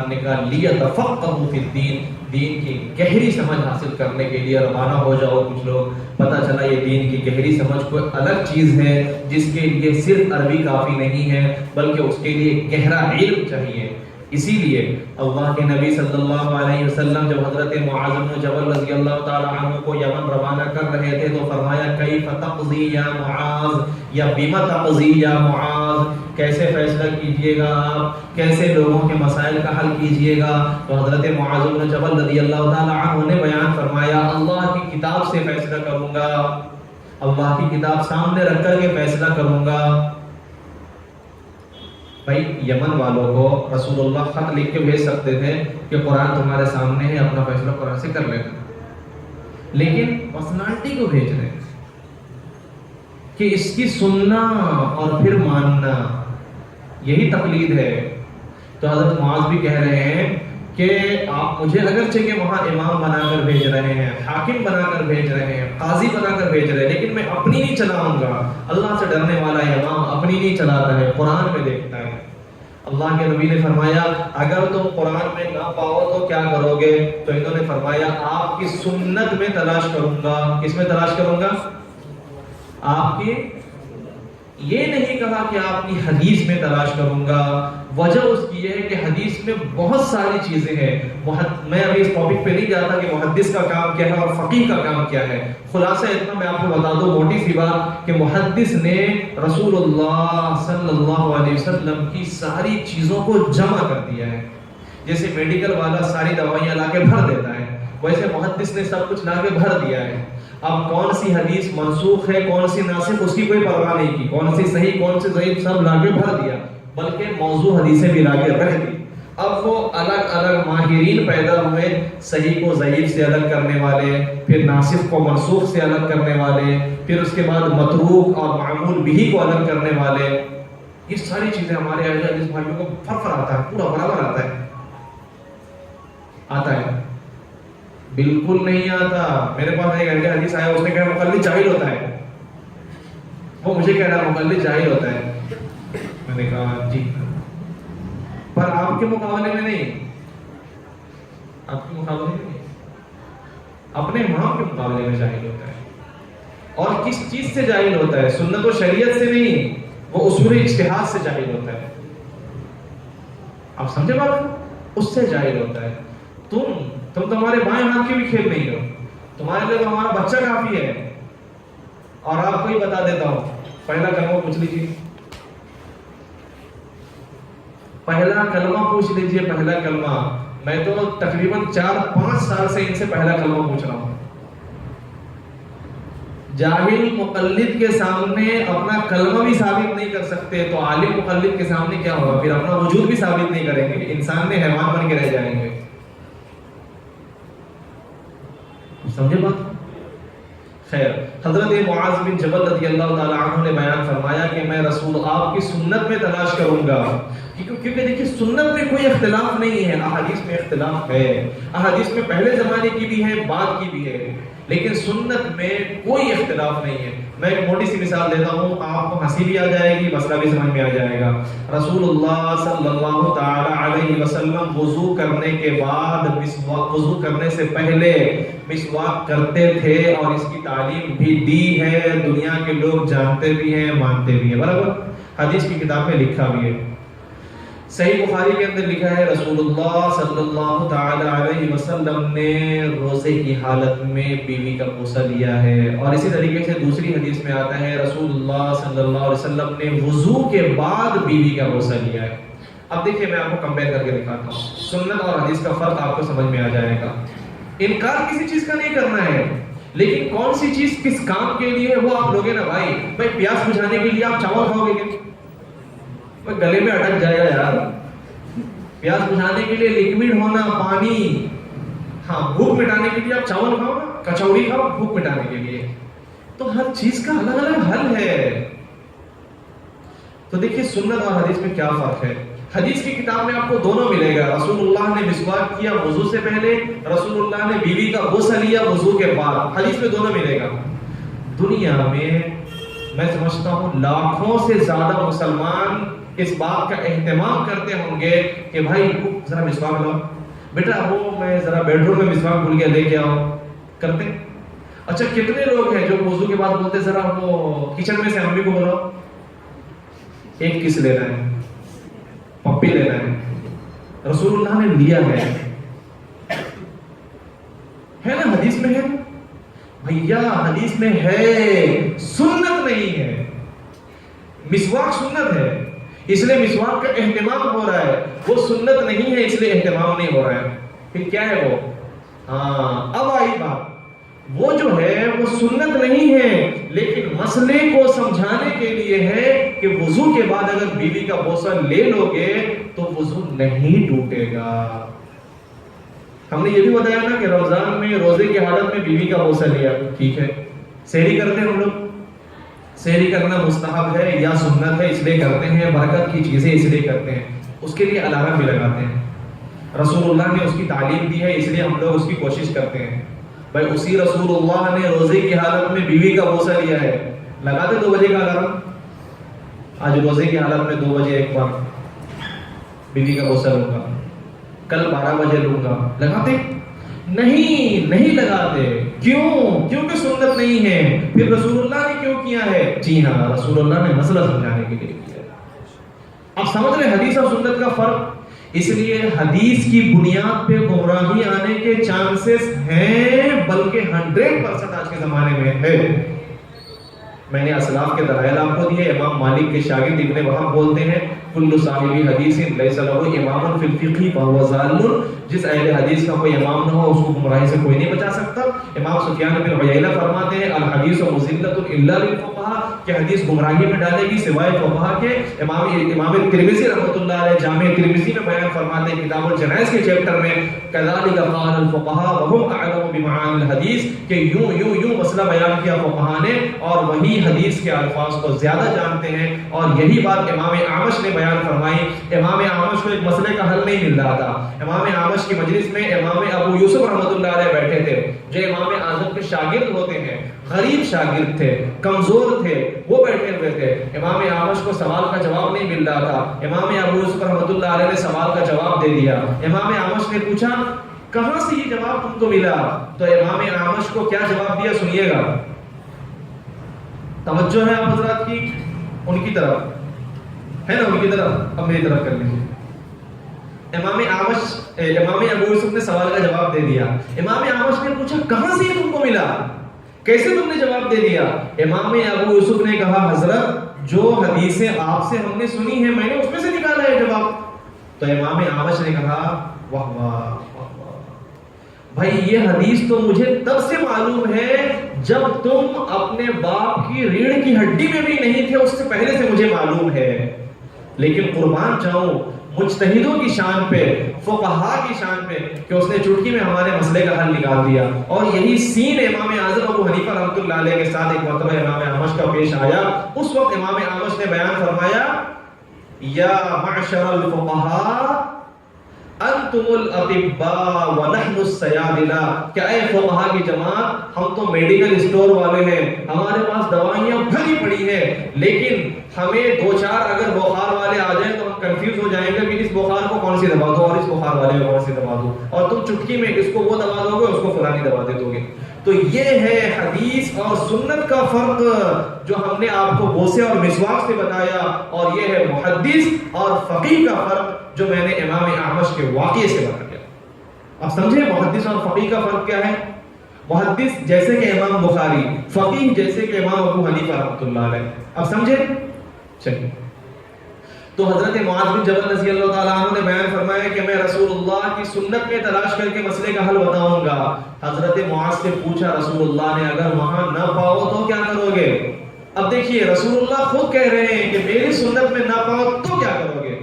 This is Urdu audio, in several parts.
نکال لیا تفقہوا فی الدین، دین کی گہری سمجھ حاصل کرنے کے لیے روانہ ہو جاؤ کچھ لوگ. پتہ چلا یہ دین کی گہری سمجھ کوئی الگ چیز ہے جس کے لیے صرف عربی کافی نہیں ہے بلکہ اس کے لیے گہرا علم چاہیے. اسی لیے اللہ کے نبی صلی اللہ علیہ وسلم جب حضرت معاذ بن جبل رضی اللہ تعالی عنہ کو یمن روانہ کر رہے تھے تو فرمایا کیف تقضی یا معاذ یا بما تقضی یا معاذ، کیسے فیصلہ کیجئے گا آپ، کیسے لوگوں کے مسائل کا حل کیجئے گا. تو حضرت معاذ بن جبل رضی اللہ تعالی عنہ نے بیان فرمایا اللہ کی کتاب سے فیصلہ کروں گا، اللہ کی کتاب سامنے رکھ کر کے فیصلہ کروں گا. بھائی یمن والوں کو رسول اللہ خط لکھ کے بھیج سکتے تھے کہ قرآن تمہارے سامنے ہے، اپنا فیصلہ قرآن سے کر لینا، لیکن پرسنالٹی کو بھیج رہے کہ اس کی سننا اور پھر ماننا، یہی تقلید ہے. تو حضرت معاذ بھی کہہ رہے ہیں کہ آپ مجھے اگرچہ کہ وہاں امام بنا کر بھیج رہے ہیں، حاکم بنا کر بھیج رہے ہیں، قاضی بنا کر بھیج رہے ہیں، لیکن میں اپنی نہیں چلاؤں گا. اللہ سے ڈرنے والا امام اپنی نہیں چلاتا ہے، قرآن میں دیکھتا ہے. اللہ کے نبی نے فرمایا اگر تم قرآن میں نہ پاؤ تو کیا کرو گے؟ تو انہوں نے فرمایا آپ کی سنت میں تلاش کروں گا. کس میں تلاش کروں گا؟ آپ کی، یہ نہیں کہا کہ آپ کی حدیث میں تلاش کروں گا. وجہ اس کی یہ ہے کہ حدیث میں بہت ساری چیزیں ہیں. میں ابھی اس ٹاپک پہ نہیں جاتا کہ محدث کا کام کیا ہے اور فقیہ کا کام کیا ہے. خلاصہ اتنا میں آپ کو بتا دوں موٹی سی بات کہ محدث نے رسول اللہ صلی اللہ علیہ وسلم کی ساری چیزوں کو جمع کر دیا ہے. جیسے میڈیکل والا ساری دوائیاں لا کے بھر دیتا ہے، ویسے محدث نے سب کچھ لا کے بھر دیا ہے. اب کون سی حدیث منسوخ ہے کون سی ناسخ اس کی کوئی پرواہ نہیں کی، کون سی صحیح کون سی ضعیف سب لا کے بھر دیا، بلکہ موضوع حدیثیں بھی لا کے رکھ دی. اب وہ الگ الگ ماہرین پیدا ہوئے، صحیح کو ضعیف سے الگ کرنے والے، پھر ناسخ کو منسوخ سے الگ کرنے والے، پھر اس کے بعد متروک اور معمول بہ کو الگ کرنے والے. یہ ساری چیزیں ہمارے اہل حدیث بھائیوں کو فرق آتا ہے، پورا برابر آتا ہے. بالکل نہیں آتا. میرے پاس ایک اہل حدیث آیا، اس نے کہا مقلد جاہل ہوتا ہے. وہ مجھے کہہ رہا مقلد جاہل ہوتا ہے. میں نے کہا جی، پر آپ کے مقابلے میں نہیں، آپ کے مقابلے میں نہیں، اپنے امام کے مقابلے میں جاہل ہوتا ہے. اور کس چیز سے جاہل ہوتا ہے؟ سنت و شریعت سے نہیں، وہ اصول اجتہاد سے جاہل ہوتا ہے. آپ سمجھے بات؟ اس سے جاہل ہوتا ہے. تم تمہارے بائیں ہاتھ کے بھی کھیل نہیں ہو، تمہارے لیے تو ہمارا بچہ کافی ہے. اور آپ کو ہی بتا دیتا ہوں، پہلا کلمہ پوچھ لیجیے، پہلا کلمہ پوچھ لیجیے. پہلا کلمہ میں تو تقریباً 4-5 سال سے ان سے پہلا کلمہ پوچھ رہا ہوں. جاہل مقلد کے سامنے اپنا کلمہ بھی ثابت نہیں کر سکتے تو عالم مقلد کے سامنے کیا ہوگا؟ پھر اپنا وجود بھی ثابت نہیں کریں گے، انسان میں حیوان بن کے رہ جائیں گے. سمجھے بات؟ خیر، حضرت معاذ بن جبل رضی اللہ تعالی عنہ نے بیان فرمایا کہ میں رسول آپ کی سنت میں تلاش کروں گا. کیونکہ دیکھیے سنت میں کوئی اختلاف نہیں ہے، احادیث میں اختلاف ہے. احادیث میں پہلے زمانے کی بھی ہے، بعد کی بھی ہے، لیکن سنت میں کوئی اختلاف نہیں ہے. میں ایک موٹی سی مثال دیتا ہوں، آپ کو ہنسی بھی آ جائے گی، مسئلہ بھی سمجھ میں آ جائے گا. رسول اللہ صلی اللہ تعالی علیہ وسلم وضو کرنے کے بعد وضو کرنے سے پہلے مسواک کرتے تھے، اور اس کی تعلیم بھی دی ہے، دنیا کے لوگ جانتے بھی ہیں، مانتے بھی ہیں. برابر حدیث کی کتاب میں لکھا بھی ہے. صحیح بخاری کے اندر لکھا ہے رسول اللہ صلی اللہ تعالی علیہ وسلم نے روزے کی حالت میں بیوی کا بوسہ لیا ہے. اور اسی طریقے سے دوسری حدیث میں آتا ہے رسول اللہ صلی اللہ علیہ وسلم نے وضو کے بعد بیوی کا بوسہ لیا ہے. اب دیکھیں میں آپ کو کمپیئر کر کے دکھاتا ہوں، سنت اور حدیث کا فرق آپ کو سمجھ میں آ جائے گا. انکار کسی چیز کا نہیں کرنا ہے، لیکن کون سی چیز کس کام کے لیے وہ آپ لوگے نا. بھائی پیاس بجھانے کے لیے آپ چاول کھاؤ گے کیا؟ گلے میں اٹک جائے گا یار. پیاس بجھانے کے لیے لیکوڈ ہونا پانی، ہاں بھوک مٹانے کے لیے آپ چاول کھاؤ نا، کچوڑی کھاؤ بھوک مٹانے کے لیے. تو ہر چیز کا الگ الگ حل ہے. تو دیکھیے سنت اور حدیث میں کیا فرق ہے. حدیث کی کتاب میں آپ کو دونوں ملے گا. رسول اللہ نے مسواک کیا وضو سے پہلے، رسول اللہ نے بیوی کا بوسہ لیا وضو کے بعد. حدیث میں دونوں ملے گا. دنیا میں میں سمجھتا ہوں لاکھوں سے زیادہ مسلمان اس بات کا اہتمام کرتے ہوں گے کہ بھائی ذرا مسواک لاؤ بیٹا، وہ میں ذرا بیڈ روم میں مسواک بھول گیا، لے کے آؤ، کرتے؟ اچھا کتنے لوگ ہیں جو وضو کے بعد بولتے ذرا وہ کچن میں سے امی کو بلاؤ، ایک کس لینا ہے، پپی لینا ہے؟ رسول اللہ نے لیا ہے نا، حدیث میں ہے بھیا، حدیث میں ہے، سنت نہیں ہے۔ مسواک سنت ہے، اس لیے مسواک کا اہتمام ہو رہا ہے، وہ سنت نہیں ہے اس لیے اہتمام نہیں ہو رہا ہے۔ پھر کیا ہے وہ؟ ہاں اب آئی بات، وہ جو ہے وہ سنت نہیں ہے، لیکن مسئلے کو سمجھانے کے لیے ہے کہ وضو کے بعد اگر بیوی کا بوسہ لے لو گے تو وضو نہیں ٹوٹے گا۔ ہم نے یہ بھی بتایا نا کہ رمضان میں روزے کی حالت میں بیوی کا بوسہ لیا، ٹھیک ہے، سحری کرتے ہیں ہم لوگ، سحری کرنا مستحب ہے یا سنت ہے، اس لیے کرتے ہیں، برکت کی چیزیں اس لیے کرتے ہیں، اس کے لیے الارم بھی لگاتے ہیں، رسول اللہ نے اس کی تعلیم دی ہے، اس لیے ہم لوگ اس کی کوشش کرتے ہیں۔ بھائی اسی رسول اللہ نے روزے کی حالت میں بیوی کا بوسہ لیا ہے، لگا دے 2 بجے کا الارم، آج روزے کی حالت میں 2 بجے ایک بار بیوی کا بوسہ لوں گا، کل 12 بجے لوں گا، لگاتے؟ نہیں لگاتے۔ کیوں؟ کیونکہ سنت نہیں ہے۔ پھر رسول اللہ نے کیوں کیا ہے؟ جی ہاں، رسول اللہ نے مسئلہ سمجھانے کے لیے کیا ہے۔ اب سمجھ رہے حدیث اور سنت کا فرق؟ اس لیے حدیث کی بنیاد پہ گمراہی آنے کے چانسز ہیں، بلکہ 100% آج کے زمانے میں ہے۔ میں نے اسلاف کے دلائل آپ کو دیے۔ امام مالک کے شاگرد ابن وہب بولتے ہیں کل صاحب حدیث لیس لہ امام فی الفقہ فہو ضال، جس اہل حدیث کا کوئی امام نہ ہو اس کو گمراہی سے کوئی نہیں بچا سکتا۔ امام سفیان بن عیینہ فرماتے ہیں الحدیث مضلۃ الا للفقہاء، کہ حدیث گمراہی میں ڈالے گی سوائے فقہاء کے۔ امام ترمذی رحمۃ اللہ علیہ جامع ترمذی میں بیان فرماتے ہیں کتاب الجنائز کے چیپٹر میں کذالک قال الفقہاء وهم اعلم بمعانی الحدیث، کہ یوں مسئلہ بیان کیا فقہاء نے اور وہی حدیث کے الفاظ کو زیادہ جانتے ہیں۔ اور یہی بات امام اعمش نے بیان فرمائی۔ امام اعمش کو ایک مسئلے کا حل نہیں مل رہا تھا۔ امام اعمش کی مجلس میں امام ابو یوسف رحمۃ اللہ علیہ بیٹھے تھے، جو امام اعظم کے شاگرد ہوتے ہیں، غریب شاگرد تھے، کمزور تھے، وہ بیٹھے ہوئے تھے۔ امام اعمش کو سوال کا جواب نہیں مل رہا تھا۔ امام ابو یوسف رحمۃ اللہ علیہ نے سوال کا جواب دے دیا۔ امام اعمش نے پوچھا کہاں سے یہ جواب تم کو ملا؟ تو امام اعمش کو کیا جواب دیا سنیے گا، توجہ ہے آپ حضرات کی ان کی طرف، ہے نا ان کی طرف، اب میری طرف کر لیجیے۔ امام ابو یوسف نے سوال کا جواب دے دیا۔ امام اعمش نے پوچھا کہاں سے یہ تم کو ملا، کیسے تم نے جواب دے دیا؟ امام ابو یوسف نے کہا حضرت جو حدیثیں آپ سے ہم نے سنی ہیں میں نے اس میں سے نکالا ہے جواب۔ تو امام اعمش نے کہا واہ واہ بھائی یہ حدیث تو مجھے تب سے معلوم ہے جب تم اپنے باپ کی ریڑھ کی ہڈی میں بھی نہیں تھے، اس سے پہلے سے مجھے معلوم ہے۔ لیکن قربان جاؤں مجتہدوں کی شان پہ، فقہاء کی شان پہ، کہ اس نے چٹکی میں ہمارے مسئلے کا حل نکال دیا۔ اور یہی سین امام اعظم ابو حنیفہ رحمۃ اللہ علیہ کے ساتھ ایک مرتبہ امام اعمش کا پیش آیا۔ اس وقت امام اعمش نے بیان فرمایا یا معشر الفقہاء انتم الاطباء ونحن الصیادلہ، کہ اے فقہاء کی جماعت ہم تو میڈیکل اسٹور والے ہیں، ہمارے پاس دوائیاں بھری پڑی ہیں، لیکن ہمیں 2-4 اگر بخار والے آ جائیں تو ہم کنفیوز ہو جائیں گے کہ اس بخار کو کون سی دوا دو اور اس بخار والے کو کون سی دوا دو، اور تم چٹکی میں اس کو وہ دوا دو گے اس کو فلانی دوا دے دو گے۔ تو یہ ہے حدیث اور سنت کا فرق جو ہم نے آپ کو بوسے اور مسواک سے بتایا، اور یہ ہے محدث اور فقیہ کا فرق جو میں نے امام اعمش کے واقعے سے بتایا۔ اب سمجھے محدث اور فقیہ کا فرق کیا ہے؟ محدث جیسے کہ امام بخاری، فقیہ جیسے کہ امام ابو حنیفہ رحمۃ اللہ علیہ۔ اب سمجھے؟ چلیے، تو حضرت معاذ بن جبل رضی اللہ تعالیٰ عنہ نے بیان فرمایا کہ میں رسول اللہ کی سنت میں تلاش کر کے مسئلے کا حل بتاؤں گا۔ حضرت معاذ سے پوچھا رسول اللہ نے اگر وہاں نہ پاؤ تو کیا کرو گے؟ اب دیکھیے رسول اللہ خود کہہ رہے ہیں کہ میری سنت میں نہ پاؤ تو کیا کرو گے۔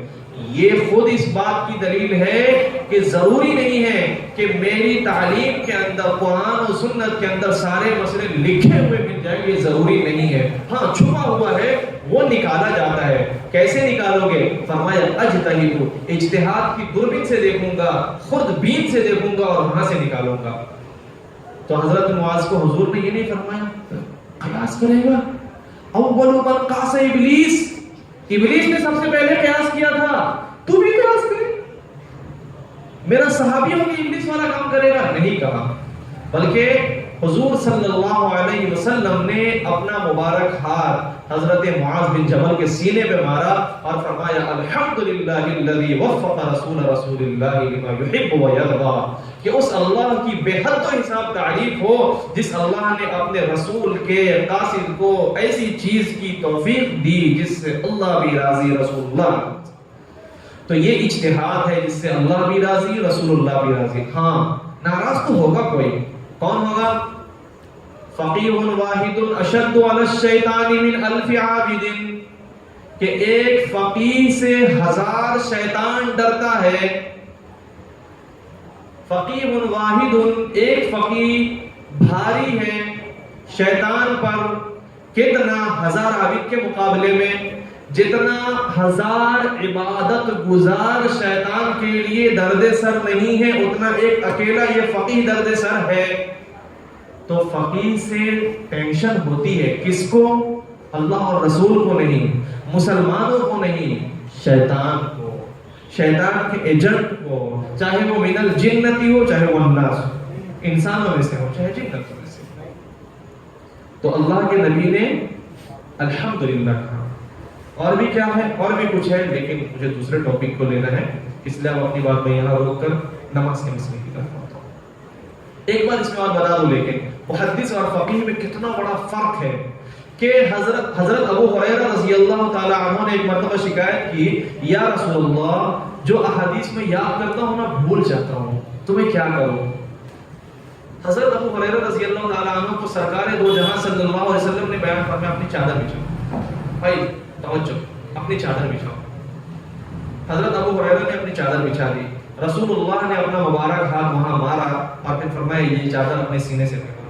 یہ خود اس بات کی دلیل ہے کہ ضروری نہیں ہے کہ میری تعلیم کے اندر قرآن و سنت کے اندر سارے مسئلے لکھے ہوئے مل جائیں، یہ ضروری نہیں ہے۔ ہاں چھپا ہوا ہے وہ نکالا جاتا ہے۔ کیسے نکالو گے؟ فرمایا اجتہد، اجتہاد کی دوربین سے دیکھوں گا، خود بین سے دیکھوں گا اور وہاں سے نکالوں گا۔ تو حضرت معاذ کو حضور نے یہ نہیں فرمایا قیاس کرے گا، اول من قاس ابلیس، ابلیس نے سب سے پہلے قیاس کیا تھا، تو بھی قیاس کرے، میرا صحابی ہو کہ ابلیس والا کام کرے گا، نہیں کہا، بلکہ حضور صلی اللہ علیہ وسلم نے اپنا مبارک ہاتھ حضرت معاذ بن جبل کے سینے پہ مارا اور فرمایا الحمدللہ الذی وفق رسول اللہ لما یحب و یرضا، کہ اس اللہ کی بے حد و حساب تعریف ہو جس اللہ نے اپنے رسول کے قاصد کو ایسی چیز کی توفیق دی جس سے اللہ بھی راضی، رسول اللہ۔ تو یہ اجتہاد ہے جس سے اللہ بھی راضی، رسول اللہ بھی راضی۔ ہاں ناراض تو ہوگا کوئی، کون ہوگا؟ فقیہ واحد اشد علی الشیطان من الف عابد، کہ ایک فقیہ سے 1000 شیطان ڈرتا ہے۔ فقیہ واحد، ایک فقیہ بھاری ہے شیطان پر، کتنا؟ 1000 عابد کے مقابلے میں جتنا 1000 عبادت گزار شیطان کے لیے درد سر نہیں ہے، اتنا ایک اکیلا یہ فقیہ درد سر ہے۔ تو فقیہ سے ٹینشن ہوتی ہے، کس کو؟ اللہ اور رسول کو نہیں، مسلمانوں کو نہیں، شیطان کو، شیطان کے ایجنٹ کو، چاہے وہ من الجنتی ہو چاہے وہ الناس ہو، انسانوں میں سے ہو چاہے جنتوں میں سے ہو۔ تو اللہ کے نبی نے الحمدللہ کہا۔ اور بھی کیا ہے؟ اور بھی کچھ ہے، لیکن مجھے دوسرے ٹاپک کو لینا ہے، اس لیے اب اپنی بات میں یہاں روک کر نماز کے مسئلے کی طرف آتا ہوں۔ ایک بات اس میں اور بتا دوں، لیکن محدث اور فقیہ میں کتنا بڑا فرق ہے کہ حضرت ابو ہریرہ رضی اللہ تعالی عنہ نے ایک مرتبہ شکایت کی، یا رسول اللہ جو احادیث میں یاد کرتا ہوں نا بھول جاتا ہوں، تو میں کیا کروں؟ حضرت ابو ہریرہ رضی اللہ تعالی عنہ کو سرکار دو جہاں صلی اللہ علیہ وسلم نے بیان فرمایا اپنی چادر بچھاؤ۔ بھائی توجہ، اپنی چادر بچھاؤ۔ حضرت ابو ہریرہ نے اپنی چادر بچھا دی، رسول اللہ نے اپنا مبارک ہاتھ وہاں مارا اور پھر فرمایا یہ چادر اپنے سینے سے پکڑو۔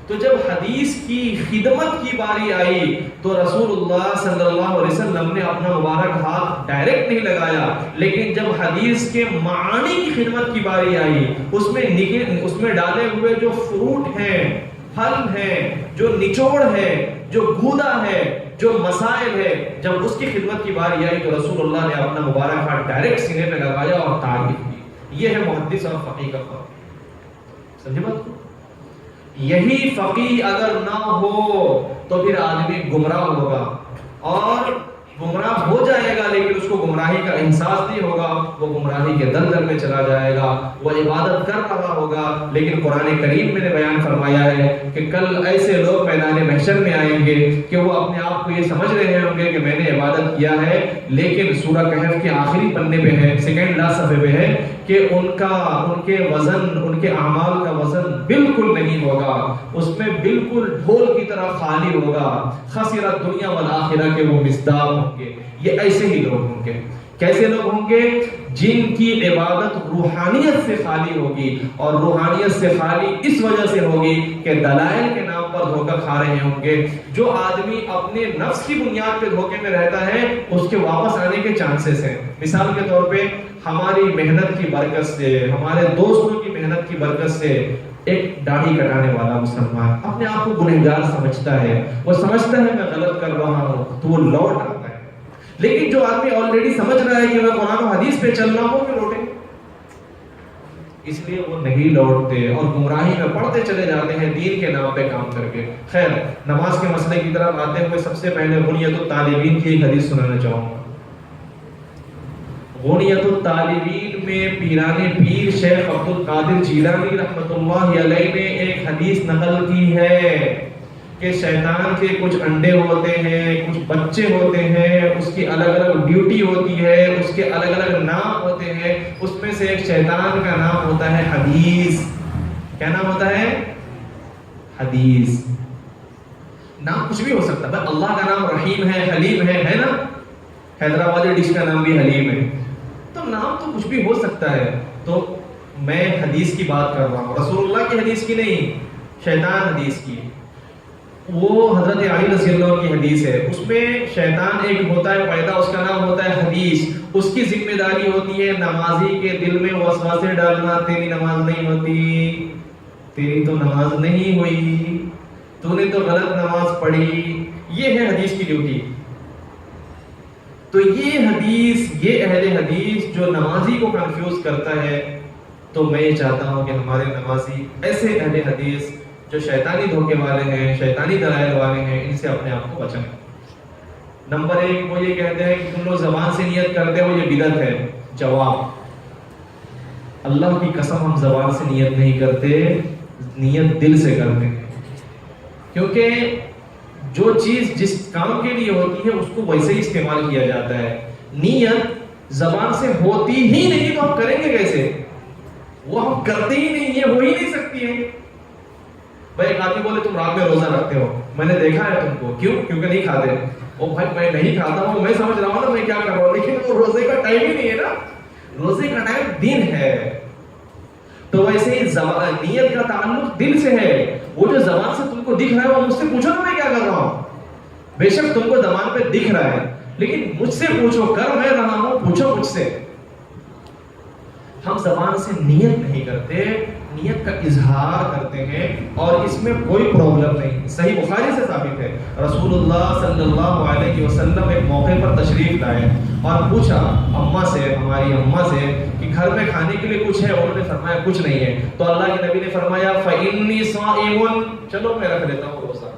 تو جب حدیث کی خدمت کی باری آئی تو رسول اللہ صلی اللہ علیہ وسلم نے اپنا مبارک ہاتھ ڈائریکٹ نہیں لگایا، لیکن جب حدیث کے معانی کی خدمت کی باری آئی، اس میں ڈالے ہوئے جو فروٹ ہیں، پھل ہیں، جو نچوڑ ہے، جو گودا ہے، جو مسائل ہے، جب اس کی خدمت کی باری آئی تو رسول اللہ نے اپنا مبارک ہاتھ ڈائریکٹ سینے پہ لگایا اور تعریف کی۔ یہ ہے محدث اور فقیہ کا فرق، سمجھے بات کو؟ یہی فقیہ اگر نہ ہو تو پھر آدمی گمراہ ہوگا، اور گمراہ ہو جائے گا لیکن اس کو گمراہی کا احساس نہیں ہوگا، وہ گمراہی کے دلدل میں چلا جائے گا، وہ عبادت کر رہا ہوگا لیکن قرآن کریم میں نے بیان فرمایا ہے کہ کل ایسے لوگ میدان محشر میں آئیں گے کہ وہ اپنے آپ کو یہ سمجھ رہے ہوں گے کہ میں نے عبادت کیا ہے، لیکن سورہ کہف کے آخری پنے پہ ہے، سیکنڈ لاسٹ صفحے پہ ہے کہ ان کے وزن، ان کے اعمال کا وزن بالکل نہیں ہوگا، اس میں بالکل ڈھول کی طرح خالی ہوگا، خسرت دنیا والآخرہ کے وہ مصداق ہوں گے۔ یہ ایسے ہی لوگ ہوں گے۔ کیسے لوگ ہوں گے؟ جن کی عبادت روحانیت سے خالی ہوگی، اور روحانیت سے خالی اس وجہ سے ہوگی کہ دلائل کے نام پر دھوکہ کھا رہے ہوں گے۔ جو آدمی اپنے نفس کی بنیاد پہ دھوکے میں رہتا ہے اس کے واپس آنے کے چانسز ہیں۔ مثال کے طور پہ ہماری محنت کی برکت سے، ہمارے دوستوں کی محنت کی برکت سے ایک داڑھی کٹانے والا مسلمان اپنے آپ کو گنہگار سمجھتا ہے، وہ سمجھتا ہے میں غلط کر رہا ہوں تو وہ لوٹ آتا ہے، لیکن جو آدمی آلریڈی سمجھ رہا ہے کہ میں قرآن و حدیث پہ چل رہا ہوں، پھر لوٹیں، اس لیے وہ نہیں لوٹتے اور گمراہی میں پڑھتے چلے جاتے ہیں دین کے نام پہ کام کر کے۔ خیر، نماز کے مسئلے کی طرف آتے ہوئے سب سے پہلے غنیۃ الطالبین کی ایک حدیث سنانا چاہوں گا۔ غنیۃ الطالبین میں پیران پیر شیخ عبد القادر جیلانی رحمۃ اللہ علیہ نے ایک حدیث نقل کی ہے کہ شیطان کے کچھ انڈے ہوتے ہیں، کچھ بچے ہوتے ہیں، اس کی الگ الگ ڈیوٹی ہوتی ہے، اس کے الگ الگ نام ہوتے ہیں، اس میں سے ایک شیطان کا نام ہوتا ہے حدیث۔ کیا نام ہوتا ہے؟ حدیث۔ نام کچھ بھی ہو سکتا ہے، اللہ کا نام رحیم ہے، حلیم ہے نا، حیدرآبادی ڈش کا نام بھی حلیم ہے، تو نام تو کچھ بھی ہو سکتا ہے۔ تو میں حدیث کی بات کر رہا ہوں، رسول اللہ کی حدیث کی نہیں، شیطان حدیث کی۔ وہ حضرت علی رضی اللہ عنہ کی حدیث ہے، اس میں شیطان ایک ہوتا ہے پیدا، اس کا نام ہوتا ہے حدیث۔ اس کی ذمہ داری ہوتی ہے نمازی کے دل میں وسوسے ڈالنا، تیری نماز نہیں ہوتی، تیری تو نماز نہیں ہوئی، تو نے تو غلط نماز پڑھی، یہ ہے حدیث کی ڈیوٹی۔ تو یہ حدیث، یہ اہل حدیث جو نمازی کو کنفیوز کرتا ہے، تو میں یہ چاہتا ہوں کہ ہمارے نمازی ایسے اہل حدیث جو شیطانی دھوکے والے ہیں، شیطانی دلائل والے ہیں، ان سے اپنے آپ کو بچائیں۔ نمبر 1 وہ یہ کہتے ہیں کہ تم لوگ زبان سے نیت کرتے ہو، یہ بدعت ہے۔ جواب، اللہ کی قسم ہم زبان سے نیت نہیں کرتے، نیت دل سے کرتے ہیں، کیونکہ جو چیز جس کام کے لیے ہوتی ہے اس کو ویسے ہی استعمال کیا جاتا ہے۔ نیت زبان سے ہوتی ہی نہیں تو ہم کریں گے کیسے؟ وہ ہم کرتے ہی نہیں ہیں، ہو ہی نہیں سکتی ہے۔ بھائی ایک آدمی بولے تم رات میں روزہ رکھتے ہو، میں نے دیکھا ہے تم کو، کیوں؟ کیونکہ نہیں کھاتے۔ او بھائی میں نہیں کھاتا ہوں، میں سمجھ رہا ہوں نا میں کیا کر رہا ہوں، لیکن وہ روزے کا ٹائم ہی نہیں ہے نا، روزے کا ٹائم دن ہے۔ تو ویسے ہی نیت کا تعلق دل سے ہے۔ وہ جو زبان سے تم کو دکھ رہا ہے وہ مجھ سے پوچھو نا میں کیا کر رہا ہوں۔ بے شک تم کو زبان پہ دکھ رہا ہے، لیکن مجھ سے پوچھو، کر میں رہا ہوں، پوچھو مجھ سے۔ ہم زبان سے نیت نہیں کرتے، نیت کا اظہار کرتے ہیں، اور اس میں کوئی پرابلم نہیں۔ صحیح بخاری سے ثابت ہے، رسول اللہ صلی اللہ علیہ وسلم ایک موقع پر تشریف لائے اور پوچھا اماں سے، ہماری اماں سے، کہ گھر میں کھانے کے لیے کچھ ہے؟ انہوں نے فرمایا کچھ نہیں ہے۔ تو اللہ کے نبی نے فرمایا فإنی صائم، چلو میں رکھ لیتا ہوں روزہ۔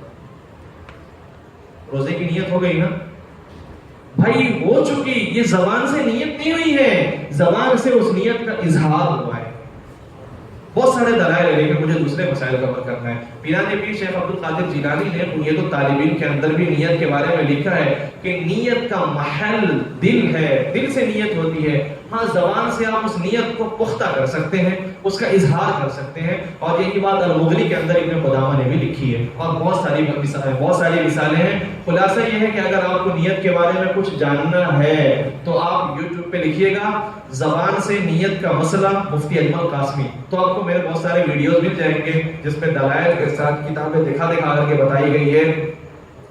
روزے کی نیت ہو گئی نا بھائی، ہو چکی، یہ زبان سے نیت نہیں ہوئی ہے، زبان سے اس نیت کا اظہار ہوا ہے۔ بہت سارے دلائل ہیں، لیکن مجھے دوسرے مسائل کور کرنا ہے۔ پیران پیر شیخ عبد القادر جیلانی نے بنیاد الطالبین کے اندر بھی نیت کے بارے میں لکھا ہے کہ نیت کا محل دل ہے، دل سے نیت ہوتی ہے۔ ہاں زبان سے آپ اس نیت کو پختہ کر سکتے ہیں، اس کا اظہار کر سکتے ہیں، اور یہی بات المغنی کے اندر ابن قدامہ نے بھی لکھی ہے، اور بہت ساری مثالیں ہیں۔ خلاصہ یہ ہے کہ اگر آپ کو نیت کے بارے میں کچھ جاننا ہے تو آپ یوٹیوب پہ لکھیے گا زبان سے نیت کا مسئلہ مفتی اجمل قاسمی، تو آپ کو میرے بہت سارے ویڈیوز مل جائیں گے جس میں دلائل کے ساتھ کتابیں دکھا کر کے بتائی گئی ہے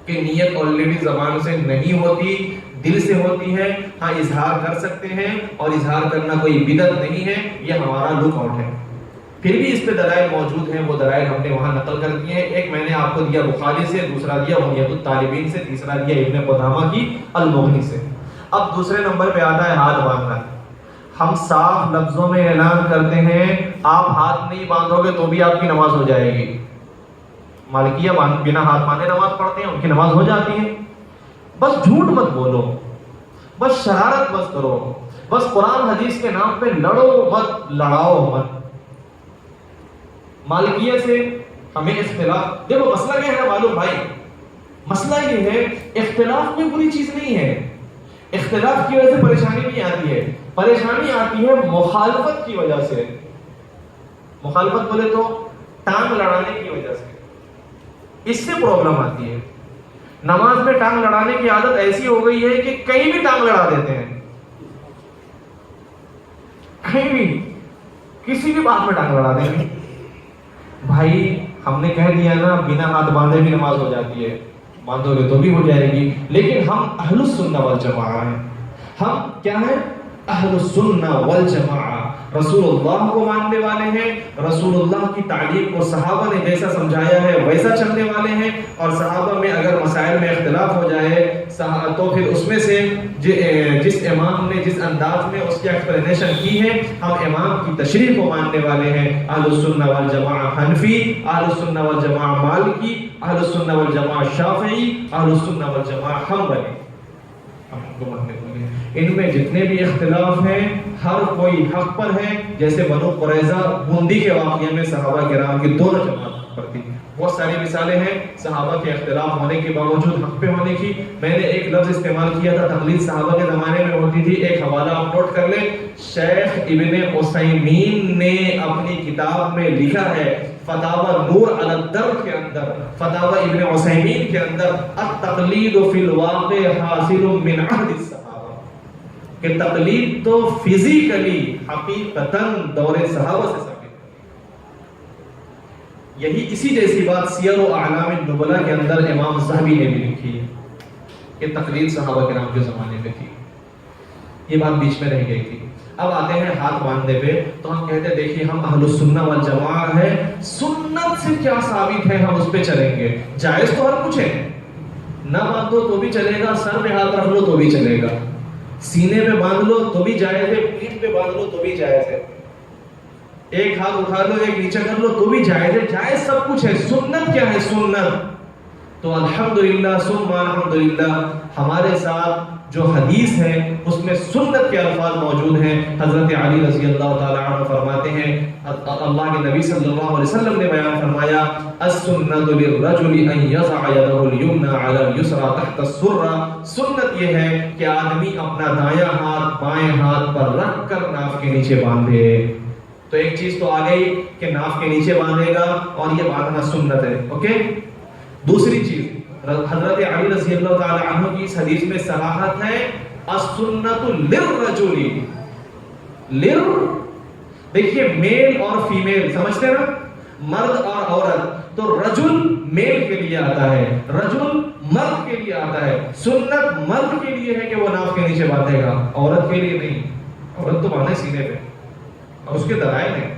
کہ نیت آلریڈی زبان سے نہیں ہوتی، دل سے ہوتی ہے۔ ہاں اظہار کر سکتے ہیں، اور اظہار کرنا کوئی بدعت نہیں ہے، یہ ہمارا لک آؤٹ ہے۔ پھر بھی اس پہ دلائل موجود ہیں، وہ دلائل ہم نے وہاں نقل کر دیے ہیں۔ ایک میں نے آپ کو دیا بخاری سے، دوسرا دیا بنیاد الطالبین سے، تیسرا دیا ابن قدامہ کی المغنی سے۔ اب دوسرے نمبر پہ آتا ہے ہاتھ باندھنا۔ ہم صاف لفظوں میں اعلان کرتے ہیں آپ ہاتھ نہیں باندھو گے تو بھی آپ کی نماز ہو جائے گی۔ مالکیہ بنا ہاتھ باندھے نماز پڑھتے ہیں، ان کی نماز ہو جاتی ہے۔ بس جھوٹ مت بولو، بس شرارت مت کرو، بس قرآن حدیث کے نام پہ لڑو مت، لڑاؤ مت۔ مالکیہ سے ہمیں اختلاف، دیکھو مسئلہ کیا ہے معلوم بھائی، مسئلہ یہ ہے اختلاف میں بری چیز نہیں ہے، اختلاف کی وجہ سے پریشانی نہیں آتی ہے، پریشانی آتی ہے مخالفت کی وجہ سے۔ مخالفت بولے تو ٹانگ لڑانے کی وجہ سے، اس سے پرابلم آتی ہے۔ نماز میں ٹانگ لڑانے کی عادت ایسی ہو گئی ہے کہ کہیں بھی ٹانگ لڑا دیتے ہیں، کہیں بھی کسی بھی بات میں ٹانگ لڑا دیں گے۔ بھائی ہم نے کہہ دیا نا بنا ہاتھ باندھے بھی نماز ہو جاتی ہے، باندھو گے تو بھی ہو جائے گی، لیکن ہم اہل السنہ والجماعہ ہیں۔ ہم کیا ہیں؟ اہل السنہ والجماعہ، رسول اللہ کو ماننے والے ہیں، رسول اللہ کی تعلیم کو صحابہ نے جیسا سمجھایا ہے ویسا چلنے والے ہیں، اور صحابہ میں اگر مسائل میں اختلاف ہو جائے تو پھر اس میں سے جس امام نے جس انداز میں اس کی ایکسپلینیشن کی ہے، ہم امام کی تشریح کو ماننے والے ہیں۔ اہل السنہ والجماعہ حنفی، اہل السنہ والجماعہ مالکی، اہل السنہ والجماعہ شافعی، اہل السنہ والجماعہ حنبلی۔ ان میں جتنے بھی اختلاف ہیں ہر کوئی حق پر ہے، جیسے بنو قریظہ بوندی کے واقعے میں صحابہ کرام کی دونوں جماعت پر تھی۔ بہت ساری مثالیں ہیں صحابہ کے اختلاف ہونے کے باوجود حق پہ ہونے کی۔ میں نے ایک لفظ استعمال کیا تھا تقلید صحابہ کے زمانے میں ہوتی تھی، ایک حوالہ آپ نوٹ کر لیں، شیخ ابن عثیمین نے اپنی کتاب میں لکھا ہے فتاوی نور علی الدرب کے اندر، فتاوی ابن عثیمین کے اندر، التقلید فی الواقع حاصل من عہد الصحابہ، کہ تقلید تو فزیکلی حقیقتاً دور صحابہ سے ثابت ہے۔ یہی اسی جیسی بات سیر و اعلام النبلاء کے اندر امام ذہبی نے بھی لکھی ہے کہ تقلید صحابہ کرام کے زمانے میں تھی، یہ بات بیچ میں رہ گئی تھی۔ اب آتے ہیں ہاتھ باندھنے پہ، تو ہم کہتے ہیں دیکھیے ہم اہل السنہ والجماعہ ہیں، سنت سے کیا ثابت ہے ہم اس پہ چلیں گے۔ جائز تو ہر کچھ ہے، نہ باندھو تو بھی چلے گا، سر میں ہاتھ رکھ لو تو بھی چلے گا، سینے پہ باندھ لو تو بھی جائز ہے، پیٹھ پہ باندھ لو تو بھی جائز ہے، ایک ہاتھ اٹھا لو ایک نیچے کر لو تو بھی جائز ہے، جائز سب کچھ ہے۔ سنت کیا ہے؟ سنت تو الحمدللہ ثم الحمدللہ ہمارے ساتھ جو حدیث ہے اس میں سنت کے الفاظ موجود ہیں۔ حضرت علی رضی اللہ تعالی عنہ فرماتے ہیں، اللہ کے نبی صلی اللہ علیہ وسلم نے بیان فرمایا، السنت للرجل ان یضع یده الیمنى علی الیسرى تحت السرہ، سنت یہ ہے کہ آدمی اپنا دایاں ہاتھ بائیں ہاتھ پر رکھ کر ناف کے نیچے باندھے۔ تو ایک چیز تو آ گئی کہ ناف کے نیچے باندھے گا اور یہ باندھنا سنت ہے، اوکے۔ دوسری چیز حضرت علی رضی اللہ تعالی عنہ کی اس حدیث میں صراحت ہے، السنت للرجل، دیکھیے میل اور فیمیل سمجھتے ہیں نا، مرد اور عورت، تو رجل میل کے لیے آتا ہے، رجل مرد کے لیے آتا ہے، سنت مرد کے لیے ہے کہ وہ ناف کے نیچے باندھے گا، عورت کے لیے نہیں، عورت تو باندھے سینے پہ اور اس کے دلائل ہیں۔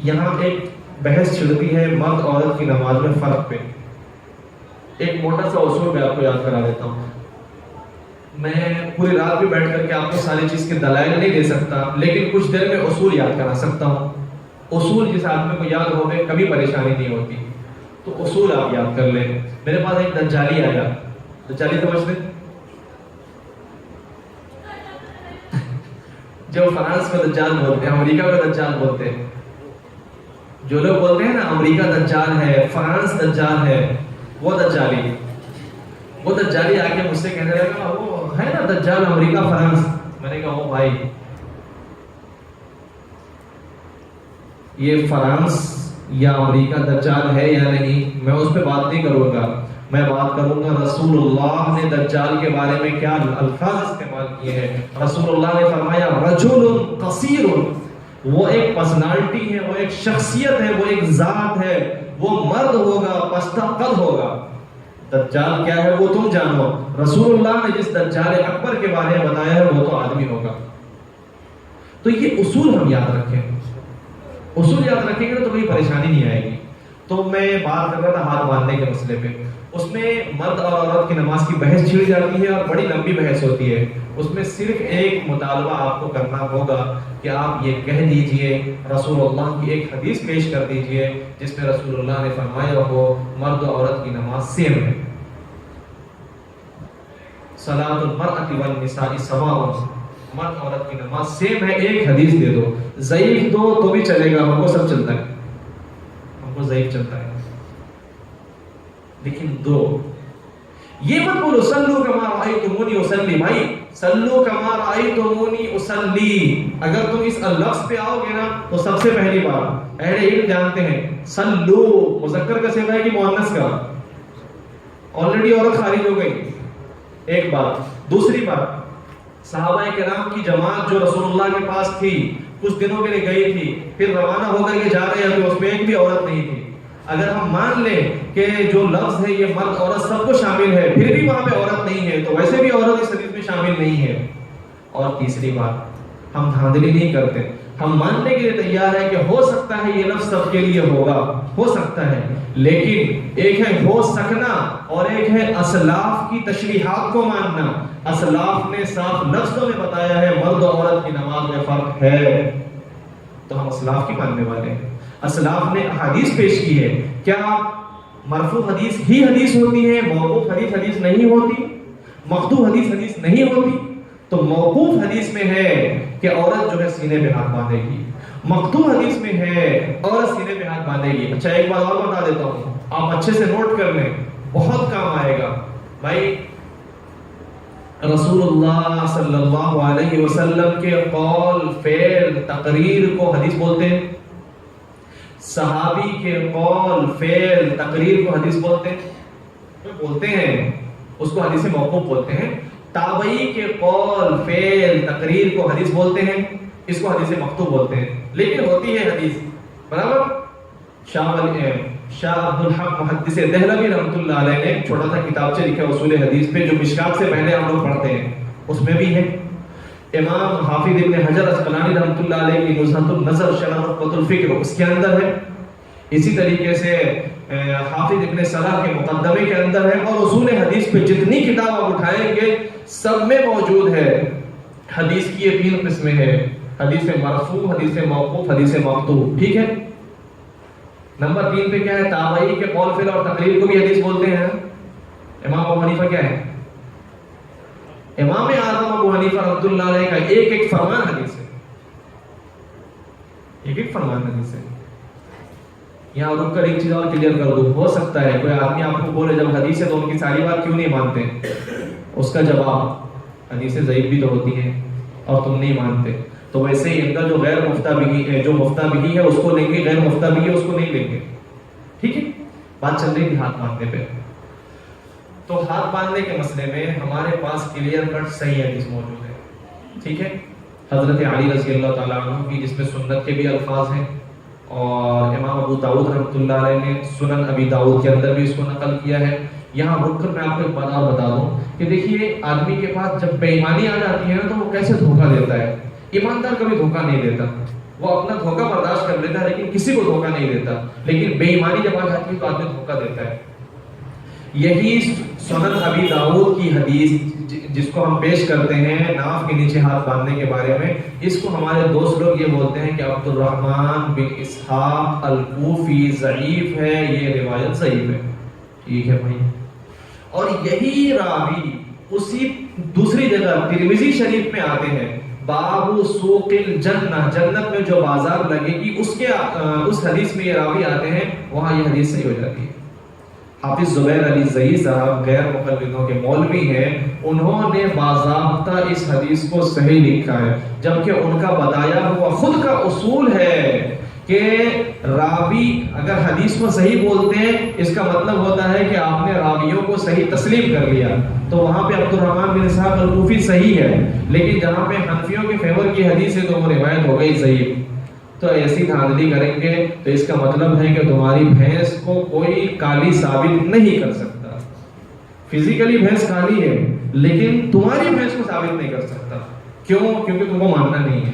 یہاں ایک بحث چلتی ہے مرد عورت کی نماز میں فرق پہ، ایک موٹا سا اصول میں آپ کو یاد کرا دیتا ہوں۔ میں پوری رات بھی بیٹھ کر کے آپ کو ساری چیز کے دلائل نہیں دے سکتا، لیکن کچھ دیر میں اصول یاد کرا سکتا ہوں۔ اصول جس آدمی کو یاد ہو گئے کبھی پریشانی نہیں ہوتی، تو اصول آپ یاد کر لیں۔ میرے پاس ایک دجالی آیا، دجالی سمجھتے جو فرانس میں دجال بولتے ہیں، امریکہ میں دجال بولتے ہیں، جو لوگ بولتے ہیں نا امریکہ دجال ہے، فرانس دجال ہے، وہ دجالی آ کے مجھ سے کہنے لگا وہ ہے نا دجال امریکہ فرانس۔ میں نے کہا وہ بھائی یہ فرانس یا امریکہ دجال ہے یا نہیں میں اس پہ بات نہیں کروں گا، میں بات کروں گا رسول اللہ نے دجال کے بارے میں کیا الفاظ استعمال کیے ہیں۔ رسول اللہ نے فرمایا رجل قصیر، وہ ایک پرسنالٹی ہے، وہ ایک شخصیت ہے، وہ ایک ذات ہے، وہ مرد ہوگا پستہ قد ہوگا۔ دجال کیا ہے وہ تم جانو، رسول اللہ نے جس دجال اکبر کے بارے میں بتایا ہے وہ تو آدمی ہوگا۔ تو یہ اصول ہم یاد رکھیں، اصول یاد رکھیں گے تو کوئی پریشانی نہیں آئے گی۔ تو میں بات کر رہا تھا ہاتھ باندھنے کے مسئلے پہ، اس میں مرد اور عورت کی نماز کی بحث چھڑ جاتی ہے اور بڑی لمبی بحث ہوتی ہے۔ اس میں صرف ایک مطالبہ آپ کو کرنا ہوگا کہ آپ یہ کہہ دیجئے، رسول اللہ کی ایک حدیث پیش کر دیجئے جس میں رسول اللہ نے فرمایا ہو مرد و عورت کی نماز سیم ہے، صلاۃ المرأة والنساء سواء، مرد عورت کی نماز سیم ہے، ایک حدیث دے دو، ضعیف دو تو بھی چلے گا، ہم کو سب چلتا ہے، ہم کو ضعیف چلتا ہے، لیکن دو یہ مت بولو صلو کما رأیتمونی اصلی، بھائی صلو کما رأیتمونی اصلی، اگر تم اس لفظ پہ آؤ گے نا تو سب سے پہلی بات اہل علم جانتے ہیں صلو مذکر کا صیغہ ہے کہ مؤنث کا، آلریڈی عورت خارج ہو گئی، ایک بات۔ دوسری بات صحابہ کرام کی جماعت جو رسول اللہ کے پاس تھی کچھ دنوں کے لیے گئی تھی، پھر روانہ ہو کر کے جا رہے ہیں تو اس میں ایک بھی عورت نہیں تھی۔ اگر ہم مان لیں کہ جو لفظ ہے یہ مرد عورت سب کو شامل ہے، پھر بھی وہاں پہ عورت نہیں ہے تو ویسے بھی عورت اس حدیث میں شامل نہیں ہے۔ اور تیسری بات ہم دھاندلی نہیں کرتے، ہم ماننے کے لیے تیار ہے کہ ہو سکتا ہے یہ لفظ سب کے لیے ہوگا، ہو سکتا ہے، لیکن ایک ہے ہو سکنا اور ایک ہے اسلاف کی تشریحات کو ماننا۔ اسلاف نے صاف لفظوں میں بتایا ہے مرد و عورت کی نماز میں فرق ہے، تو ہم اسلاف کی ماننے والے ہیں۔ اسلاف نے احادیث پیش کی ہے، کیا مرفوع حدیث ہی حدیث ہوتی ہے، موقوف حدیث حدیث نہیں ہوتی، مقطوع حدیث حدیث نہیں ہوتی؟ تو موقوف حدیث میں ہے کہ عورت جو ہے سینے پہ ہاتھ باندھے گی، مقطوع حدیث میں ہے عورت سینے پہ ہاتھ باندھے گی۔ اچھا ایک بات اور بتا دیتا ہوں، آپ اچھے سے نوٹ کر لیں، بہت کام آئے گا بھائی۔ رسول اللہ صلی اللہ علیہ وسلم کے قول فعل تقریر کو حدیث بولتے ہیں، صحابی کے قول فعل تقریر کو حدیث بولتے ہیں، اس کو حدیث موقوف بولتے ہیں۔ تابعی کے قول فعل تقریر کو حدیث بولتے ہیں، اس کو حدیث مقطوع بولتے ہیں، لیکن ہوتی ہے حدیث برابر۔ شاہ عبد الحق محدث دہلوی رحمۃ اللہ علیہ نے ایک چھوٹا سا کتابچہ لکھا اصول حدیث پہ جو مشکات سے پہلے ہم لوگ پڑھتے ہیں، اس میں بھی ہے۔ امام حافظ ابن حجر اسقلانی رحمۃ اللہ علیہ کی نزہۃ النظر شرح نخبۃ الفکر اس کے اندر ہے۔ اسی طریقے سے حافظ ابن صلاح کے مقدمے کے اندر ہے، اور اصول حدیث پہ جتنی کتاب آپ اٹھائیں گے سب میں موجود ہے۔ حدیث کی یہ 3 قسمیں ہیں، حدیث مرفوع، حدیث موقوف، حدیث مقطوع، ٹھیک ہے۔ نمبر 3 پہ کیا ہے؟ تابعی کے قول فعل اور تقریر کو بھی حدیث بولتے ہیں۔ امام ابو حنیفہ کیا ہے؟ امام اعظم ابو حنیفہ رحمۃ اللہ علیہ کا ایک ایک فرمان حدیث ہے، ایک ایک فرمان حدیث ہے۔ یہاں رک کر ایک چیز اور کلیئر کر دوں، ہو سکتا ہے کوئی آدمی آپ کو بولے جب حدیث ہے تو ان کی ساری بات کیوں نہیں مانتے؟ اس کا جواب حدیثیں ضعیف بھی تو ہوتی ہیں اور تم نہیں مانتے، تو ویسے ہی ان کا جو غیر مفتہ بہی ہے، جو مفتہ بہی ہے اس کو لیں گے، غیر مفتہ بہی ہے اس کو نہیں لیں گے، ٹھیک ہے۔ بات چل رہی تھی ہاتھ باندھنے پہ، تو ہاتھ باندھنے کے مسئلے میں ہمارے پاس کلیئر کٹ صحیح حدیث موجود ہے، ٹھیک ہے۔ حضرت علی رضی اللہ تعالیٰ عنہ کی جس میں سنت کے بھی الفاظ ہیں، اور امام ابو داؤد رحمۃ اللہ علیہ نے سنن ابی داؤد کے اندر بھی اس کو نقل کیا ہے۔ یہاں رک کر میں آپ کو ایک بات اور بتا دوں کہ دیکھیے آدمی کے پاس جب بے ایمانی آ جاتی ہے نا تو وہ کیسے دھوکہ دیتا ہے۔ ایماندار کبھی دھوکہ نہیں دیتا، وہ اپنا دھوکہ برداشت کر لیتا ہے لیکن کسی کو دھوکہ نہیں دیتا، لیکن بے ایمانی جب آ جاتی ہے تو آدمی دھوکہ دیتا ہے۔ یہی سنن ابی داؤد کی حدیث جس کو ہم پیش کرتے ہیں ناف کے نیچے ہاتھ باندھنے کے بارے میں، اس کو ہمارے دوست لوگ یہ بولتے ہیں کہ عبد الرحمن بن اسحاق الکوفی ضعیف ہے، یہ روایت ضعیف ہے، ٹھیک ہے بھائی۔ اور یہی راوی اسی دوسری جگہ ترمذی شریف میں آتے ہیں، باب سوق الجنہ، جنت میں جو بازار لگے گی اس حدیث میں یہ راوی آتے ہیں، وہاں یہ حدیث صحیح ہو جاتی ہے۔ حافظ زبیر علی زئی صاحب غیر مقلدوں کے مولوی ہیں، انہوں نے باضابطہ اس حدیث کو صحیح لکھا ہے، جبکہ ان کا بتایا ہوا خود کا اصول ہے کہ راوی اگر حدیث کو صحیح بولتے ہیں اس کا مطلب ہوتا ہے کہ آپ نے راویوں کو صحیح تسلیم کر لیا، تو وہاں پہ عبد الرحمن بن اسحاق الکوفی صحیح ہے، لیکن جہاں پہ حنفیوں کے فیور کی حدیث ہے تو وہ روایت ہو گئی ضعیف۔ تو ایسی دھاندلی کریں گے تو اس کا مطلب ہے کہ تمہاری بھینس کو کوئی کالی ثابت نہیں کر سکتا، فزیکلی بھینس کالی ہے لیکن تمہاری بھینس کو ثابت نہیں کر سکتا، کیوں؟ کیونکہ تم کو ماننا نہیں ہے۔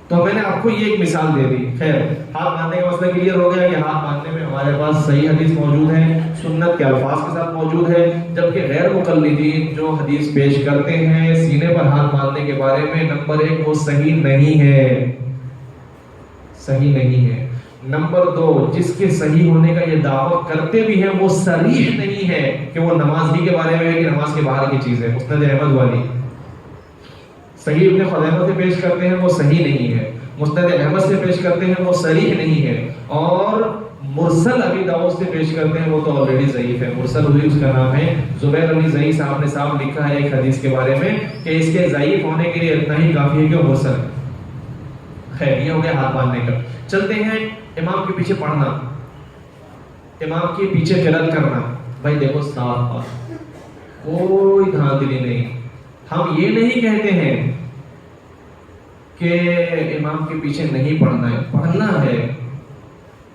تو میں نے آپ کو یہ ایک مثال دے دی۔ خیر، ہاتھ باندھنے کا مسئلہ کلیئر ہو گیا کہ ہاتھ باندھنے میں ہمارے پاس صحیح حدیث موجود ہے، سنت کے الفاظ کے ساتھ موجود ہے، جبکہ غیر مقلدین جو حدیث پیش کرتے ہیں سینے پر ہاتھ باندھنے کے بارے میں، نمبر 1 وہ صحیح نہیں ہے، صحیح نہیں ہے۔ نمبر 2 جس کے صحیح ہونے کا یہ دعویٰ کرتے بھی ہیں وہ صریح نہیں ہے کہ وہ نماز ہی کے بارے میں ہے کہ نماز کے باہر کی چیز ہے۔ مسند احمد والی صحیح ابن خزیمہ سے پیش کرتے ہیں وہ صحیح نہیں ہے، مسند احمد سے پیش کرتے ہیں وہ صریح نہیں ہے، اور مرسل ابی داؤد سے پیش کرتے ہیں وہ تو آلریڈی ضعیف ہے۔ مرسل ہوئی اس کا نام ہے، زبیر علی زئی صاحب نے صاحب لکھا ہے ایک حدیث کے بارے میں کہ اس کے ضعیف ہونے کے لیے اتنا ہی کافی ہے کہ وہ مرسل ہے۔ خیر، یہ ہو گیا ہاتھ باندھنے کا۔ چلتے ہیں امام کے پیچھے پڑھنا، امام کے پیچھے قرات کرنا۔ بھائی دیکھو صاف بات، کوئی دھاندلی نہیں، ہم یہ نہیں کہتے ہیں کہ امام کے پیچھے نہیں پڑھنا ہے، پڑھنا ہے۔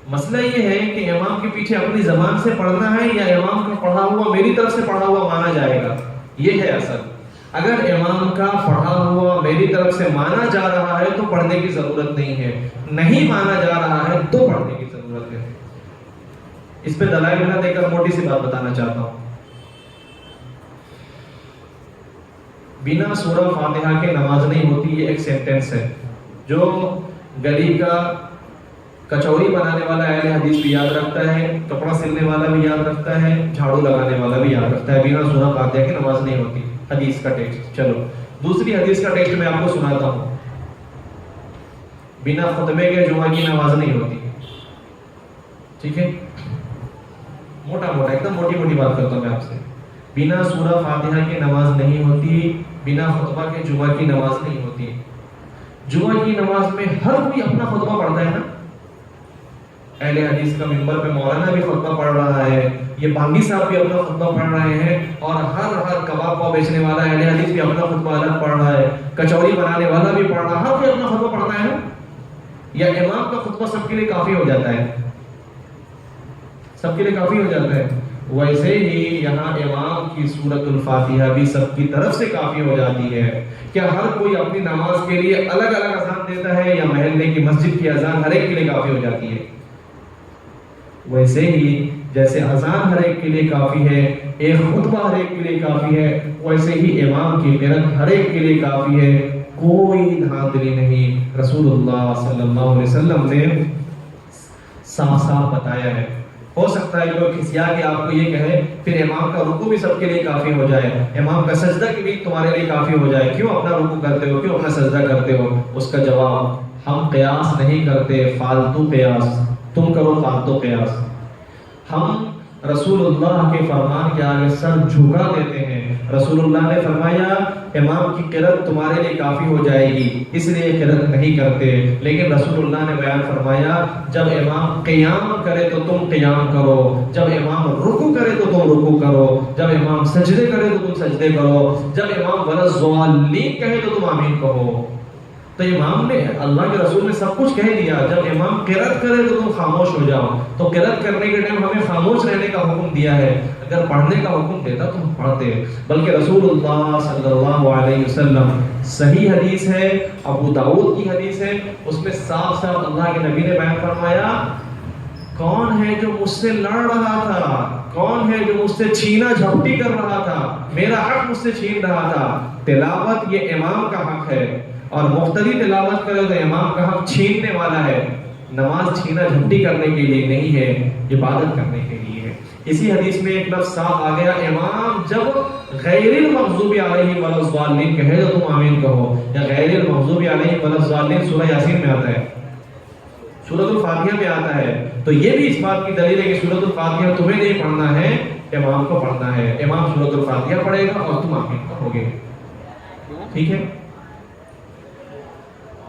مسئلہ یہ ہے کہ امام کے پیچھے اپنی زبان سے پڑھنا ہے یا امام کا پڑھا ہوا میری طرف سے پڑھا ہوا مانا جائے گا، یہ ہے اصل۔ اگر امام کا پڑھا ہوا میری طرف سے مانا جا رہا ہے تو پڑھنے کی ضرورت نہیں ہے، نہیں مانا جا رہا ہے تو پڑھنے کی ضرورت ہے۔ اس پہ دلائل نہ دے کر موٹی سی بات بتانا چاہتا ہوں۔ بنا سورہ فاتحہ کے نماز نہیں ہوتی، یہ ایک سینٹنس ہے جو گلی کا کچوری بنانے والا اہل حدیث بھی یاد رکھتا ہے، کپڑا سلنے والا بھی یاد رکھتا ہے، جھاڑو لگانے والا بھی یاد رکھتا ہے۔ بنا سورہ فاتحہ کی نماز نہیں ہوتی، حدیث کا ٹیکسٹ۔ چلو دوسری حدیث کا ٹیکسٹ میں آپ کو سناتا ہوں۔ بنا خطبے کے جمعہ کی نماز نہیں ہوتی، ٹھیک ہے؟ موٹا موٹا ایک دم موٹی موٹی بات کرتا ہوں میں آپ سے۔ بنا سورہ فاتحہ کی نماز نہیں ہوتی، بنا خطبہ کے جمعہ کی نماز نہیں ہوتی۔ جمعہ کی نماز میں ہر کوئی اپنا خطبہ پڑھتا ہے نا، اہل حدیث کا منبر پہ مولانا بھی خطبہ پڑھ رہا ہے، یہ بانگی صاحب بھی اپنا خطبہ پڑھ رہے ہیں، اور ہر کباب پاؤ بیچنے والا اہل حدیث بھی اپنا خطبہ الگ پڑھ رہا ہے، کچوری بنانے والا بھی پڑھ رہا ہے، ہر کوئی اپنا خطبہ پڑھتا ہے نا؟ یا امام کا خطبہ سب کے لیے کافی ہو جاتا ہے؟ سب کے لیے کافی ہو جاتا ہے۔ ویسے ہی یہاں امام کی سورۃ الفاتحہ بھی سب کی طرف سے کافی ہو جاتی ہے۔ کیا ہر کوئی اپنی نماز کے لیے الگ الگ اذان دیتا ہے یا محلے کی مسجد کی اذان ہر ایک کے لیے کافی ہو جاتی ہے؟ ویسے ہی جیسے اذان ہر ایک کے لیے کافی ہے، ایک خطبہ ہر ایک کے لیے کافی ہے، ویسے ہی امام کی قرأت ہر ایک کے لیے کافی ہے، کوئی دھاندلی نہیں۔ رسول اللہ صلی اللہ علیہ وسلم نے صاف صاف بتایا ہے۔ ہو سکتا ہے کوئی کھسیا کے آپ کو یہ کہے پھر امام کا رکوع بھی سب کے لیے کافی ہو جائے، امام کا سجدہ بھی تمہارے لیے کافی ہو جائے، کیوں اپنا رکوع کرتے ہو، کیوں اپنا سجدہ کرتے ہو؟ اس کا جواب، ہم قیاس نہیں کرتے فالتو قیاس، تم کرو فالتو قیاس۔ ہم رسول اللہ کے فرمان کے آگے سر جھکا دیتے ہیں۔ رسول اللہ نے فرمایا امام کی قرأت تمہارے لیے کافی ہو جائے گی، اس لیے قرأت نہیں کرتے، لیکن رسول اللہ نے بیان فرمایا جب امام قیام کرے تو تم قیام کرو، جب امام رکوع کرے تو تم رکوع کرو، جب امام سجدے کرے تو تم سجدے کرو، جب امام ولا الضالین کہے تو تم آمین کہو۔ تو امام نے، اللہ کے رسول نے سب کچھ کہہ دیا، جب امام قرأت کرے تو تم خاموش ہو جاؤ۔ تو قرأت کرنے کے ٹائم ہمیں خاموش رہنے کا حکم دیا ہے، اگر پڑھنے کا حکم دیتا تو ہم پڑھتے، بلکہ رسول اللہ صلی اللہ علیہ وسلم، صحیح حدیث ہے، ابو داؤد کی حدیث ہے، اس میں صاف صاف اللہ کے نبی نے بیان فرمایا کون ہے جو مجھ سے لڑ رہا تھا، کون ہے جو مجھ سے چھینا جھپٹی کر رہا تھا، میرا حق مجھ سے چھین رہا تھا۔ تلاوت یہ امام کا حق ہے، اور مختلف تلاوت کرے تو امام کا حق چھیننے والا ہے۔ نماز چھینا جھپٹی کرنے کے لیے نہیں ہے، عبادت کرنے کے لیے ہے۔ اسی حدیث میں ایک لفظ صاف آ گیا، امام جب غیر المغضوب علیہم ولا الضالین کہے تو تم آمین کہو، یا غیر المغضوب علیہم ولا الضالین سورہ یاسین میں آتا ہے، سورۃ الفاتحہ میں آتا ہے، تو یہ بھی اس بات کی دلیل ہے کہ سورۃ الفاتحہ تمہیں نہیں پڑھنا ہے، امام کو پڑھنا ہے۔ امام سورۃ الفاتحہ پڑھے گا اور تم آمین کہو گے، ٹھیک ہے؟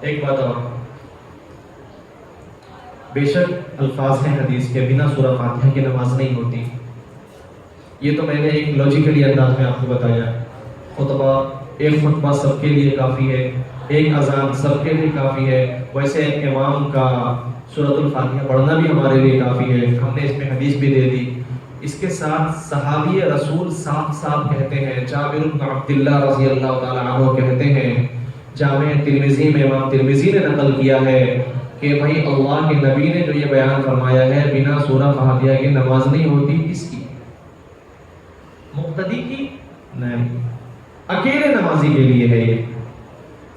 ایک بات اور، بے شک الفاظ ہیں حدیث کے، بنا سورہ فاتحہ کی نماز نہیں ہوتی۔ یہ تو میں نے ایک لاجیکلی انداز میں آپ کو بتایا۔ خطبہ، ایک خطبہ سب کے لیے کافی ہے، ایک اذان سب کے لیے کافی ہے، ویسے امام کا سورۃ الفاتحہ پڑھنا بھی ہمارے لیے کافی ہے، ہم نے اس میں حدیث بھی دے دی۔ اس کے ساتھ صحابی رسول صاف صاف کہتے ہیں، جابر بن عبداللہ رضی اللہ تعالی عنہ کہتے ہیں، جامع ترمذی میں امام ترمذی نے نقل کیا ہے کہ بھائی اللہ کے نبی نے جو یہ بیان فرمایا ہے بنا سورہ فاتحہ کی نماز نہیں ہوتی، کس کی؟ مقتدی کی؟ نہیں، اکیلے نمازی کے لیے ہے یہ۔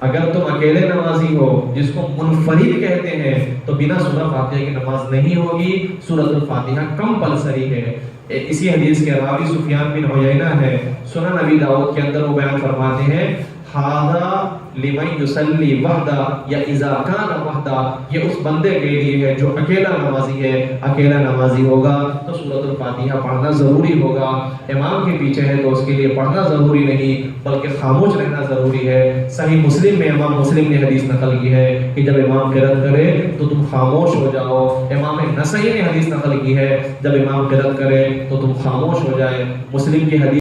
اگر تم اکیلے نمازی ہو جس کو منفرد کہتے ہیں تو بنا سورہ فاتحہ کی نماز نہیں ہوگی، سورۃ الفاتحہ کمپلسری ہے۔ اسی حدیث کے راوی سفیان بن عیینہ ہے، سنن نبی داؤد کے اندر وہ بیان فرماتے ہیں ہذا لمن یصلی وحدہ یا اذا کان وحدہ، یہ اس بندے کے لیے ہے جو اکیلا نمازی ہے، اکیلا نمازی ہوگا تو سورۃ الفاتحہ پڑھنا ضروری ہوگا۔ امام کے پیچھے ہے تو اس کے لیے پڑھنا ضروری نہیں بلکہ خاموش رہنا ضروری ہے۔ صحیح مسلم میں امام مسلم نے حدیث نقل کی ہے کہ جب امام قرأت کرے تو تم خاموش ہو جاؤ۔ امام نسائی نے حدیث نقل کی ہے جب امام قرأت کرے تو تم خاموش ہو جائے۔ مسلم کی حدیث